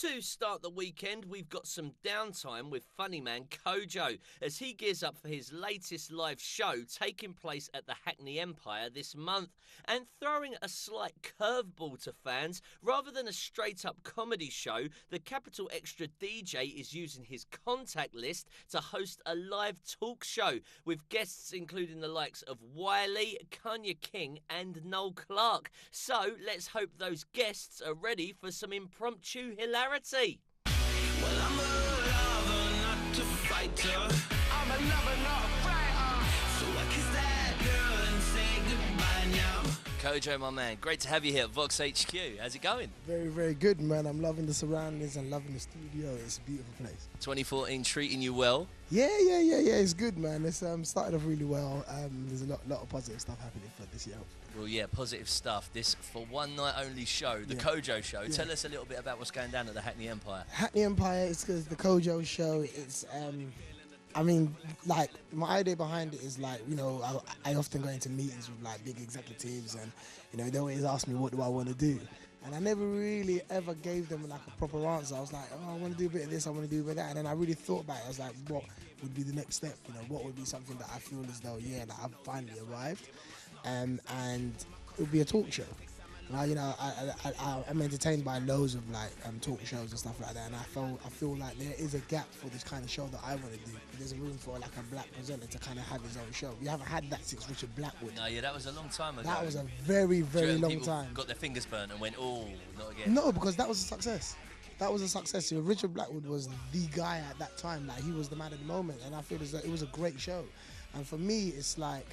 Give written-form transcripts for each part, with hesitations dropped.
To start the weekend, we've got some downtime with funny man Kojo as he gears up for his latest live show taking place at the Hackney Empire this month, and throwing a slight curveball to fans. Rather than a straight-up comedy show, the Capital Extra DJ is using his contact list to host a live talk show with guests including the likes of Wiley, Kanye King and Noel Clark. So let's hope those guests are ready for some impromptu hilarity. Well, I'm a lover, not a fighter. I'm a lover, not a fighter. So I kiss that girl and say goodbye now. Kojo, my man, great to have you here at Vox HQ. How's it going? Very, very good, man. I'm loving the surroundings and loving the studio. It's a beautiful place. 2014 treating you well? Yeah. It's good, man. It's started off really well. There's a lot of positive stuff happening for this year. Well, yeah, positive stuff. This for one night only show, the Kojo Show. Tell us a little bit about what's going down at the Hackney Empire. Hackney Empire, it's because the Kojo Show. It's I mean, like, my idea behind it is, like, you know, I often go into meetings with, like, big executives and, you know, they always ask me, what do I want to do? And I never really ever gave them, like, a proper answer. I was like, oh, I want to do a bit of this, I want to do a bit of that. And then I really thought about it. I was like, what would be the next step? You know, what would be something that I feel as though, yeah, like, I've finally arrived. And it would be a talk show. Now, you know, I'm entertained by loads of like talk shows and stuff like that, and I feel like there is a gap for this kind of show that I want to do. There's a room for like a black presenter to kind of have his own show. We haven't had that since Richard Blackwood. No, yeah, that was a long time ago. That was a very, very long people time. Got their fingers burnt and went, oh, not again. No, because that was a success. That was a success. You know, Richard Blackwood was the guy at that time. Like, he was the man at the moment, and I feel as though it was a great show. And for me, it's like,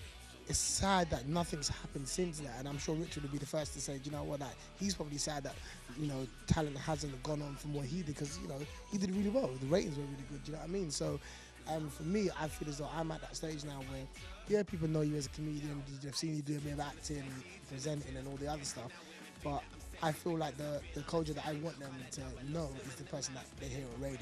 it's sad that nothing's happened since that, and I'm sure Richard would be the first to say, do you know what, like, he's probably sad that, you know, talent hasn't gone on from what he did, because, you know, he did really well. The ratings were really good, do you know what I mean? So for me, I feel as though I'm at that stage now where, yeah, people know you as a comedian, they've seen you do a bit of acting, presenting and all the other stuff, but I feel like the culture that I want them to know is the person that they hear on radio.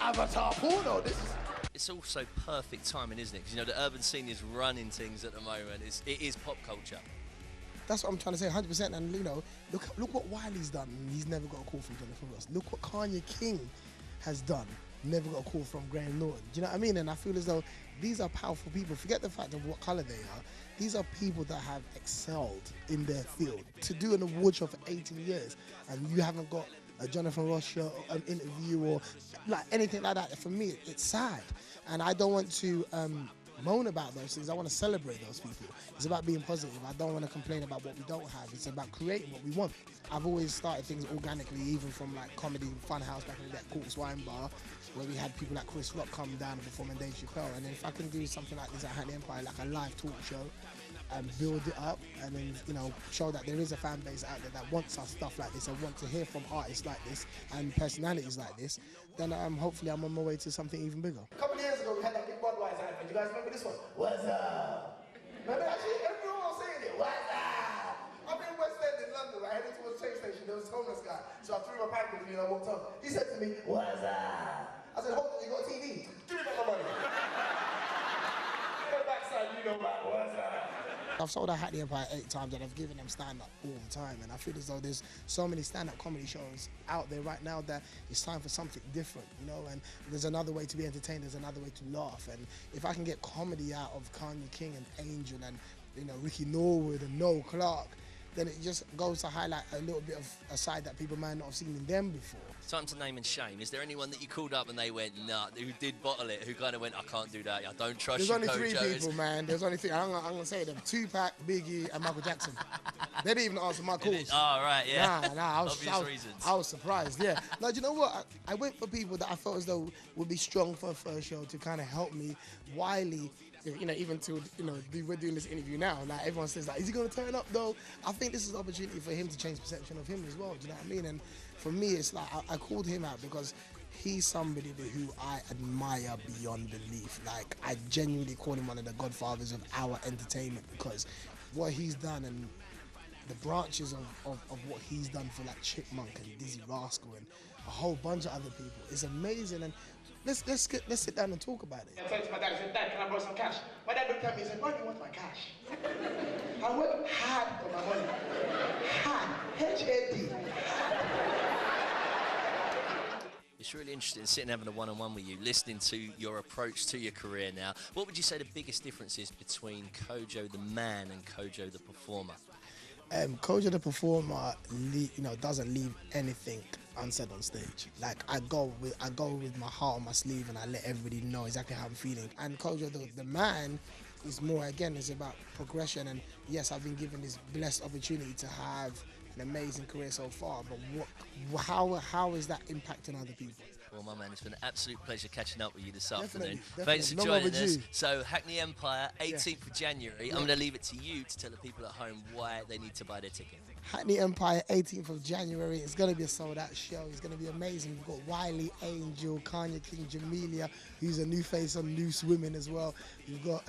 Avatar porno, this is... It's also perfect timing, isn't it? Because, you know, the urban scene is running things at the moment. It is pop culture. That's what I'm trying to say, 100%. And, you know, look what Wiley's done. He's never got a call from Jonathan Ross. Look what Kanye King has done. Never got a call from Graham Norton. Do you know what I mean? And I feel as though these are powerful people. Forget the fact of what colour they are. These are people that have excelled in their field. To do an award show for 18 years and you haven't got a Jonathan Ross show, an interview or like anything like that, for me, it's sad. And I don't want to moan about those things. I want to celebrate those people. It's about being positive. I don't want to complain about what we don't have. It's about creating what we want. I've always started things organically, even from like comedy, Funhouse back in the day, Corpse Wine Bar, where we had people like Chris Rock come down and perform and Dave Chappelle. And then if I can do something like this at Hackney Empire, like a live talk show, and build it up, and then, you know, show that there is a fan base out there that wants our stuff like this and want to hear from artists like this and personalities like this, then hopefully I'm on my way to something even bigger. A couple of years ago, we had that big Budweiser advert. You guys remember this one? What's up? Remember actually everyone was saying it. What's up? I'm in West End in London. I headed towards the train station. There was a homeless guy. So I threw my pack with me and I walked up. He said to me, what's up? I said, hold on, you got a TV? Give me back my money. Go backside, you know about what's up. I've sold out Hackney Empire 8 times and I've given them stand-up all the time, and I feel as though there's so many stand-up comedy shows out there right now that it's time for something different, you know, and there's another way to be entertained, there's another way to laugh, and if I can get comedy out of Kanye King and Angel and, you know, Ricky Norwood and Noel Clark, then it just goes to highlight a little bit of a side that people might not have seen in them before. Time to name and shame. Is there anyone that you called up and they went, nah, who did bottle it, who kind of went, I can't do that, I don't trust you, There's only Kojo? 3 people, man. There's only 3. I'm going to say them. Tupac, Biggie, and Michael Jackson. They didn't even answer my calls. Oh, right, yeah. Nah, Obvious reasons. I was surprised, yeah. No, do you know what? I went for people that I felt as though would be strong for a first show to kind of help me. Wiley, you know, even to, you know, we're doing this interview now, like everyone says, like, is he going to turn up though? I think this is an opportunity for him to change perception of him as well, do you know what I mean? And for me, it's like, I called him out because he's somebody who I admire beyond belief. Like, I genuinely call him one of the godfathers of our entertainment, because what he's done and the branches of what he's done for like Chipmunk and Dizzy Rascal and a whole bunch of other people. It's amazing, and let's sit down and talk about it. I said to my dad, I said, Dad, can I borrow some cash? My dad looked at me and said, why do you want my cash? I work hard for my money. Hard. H-A-D. It's really interesting sitting having a one-on-one with you, listening to your approach to your career now. What would you say the biggest difference is between Kojo the man and Kojo the performer? Kojo the performer, doesn't leave anything unsaid on stage. Like I go with my heart on my sleeve, and I let everybody know exactly how I'm feeling. And Kojo the man is more, again, it's about progression. And yes, I've been given this blessed opportunity to have an amazing career so far, but how is that impacting other people? Well, my man, it's been an absolute pleasure catching up with you this afternoon. Definitely. Thanks for Long joining overdue. us. So, Hackney Empire, 18th of January. I'm going to leave it to you to tell the people at home why they need to buy their ticket. Hackney Empire, 18th of January. It's going to be a sold-out show. It's going to be amazing. We've got Wiley, Angel, Kanye King, Jamelia, who's a new face on Loose Women as well. We've got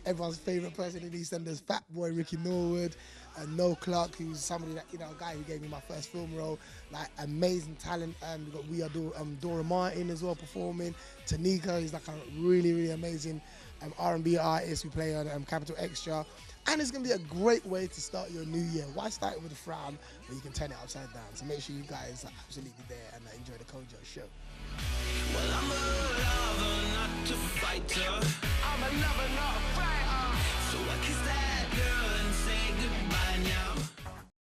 everyone's favourite person in East Enders, Fat Boy Ricky Norwood, and Noel Clark, who's somebody that, a guy who gave me my first film role. Like, amazing talent. We've got Dora Martin as well performing. Tanika, who's like a really, really amazing R&B artist. We play on Capital Extra. And it's going to be a great way to start your new year. Why start it with a frown when you can turn it upside down? So make sure you guys are absolutely there and enjoy the Kojo Show. Well, I'm a lover, not a fighter. I'm a lover, not a fighter. So I kiss that girl and say goodbye now.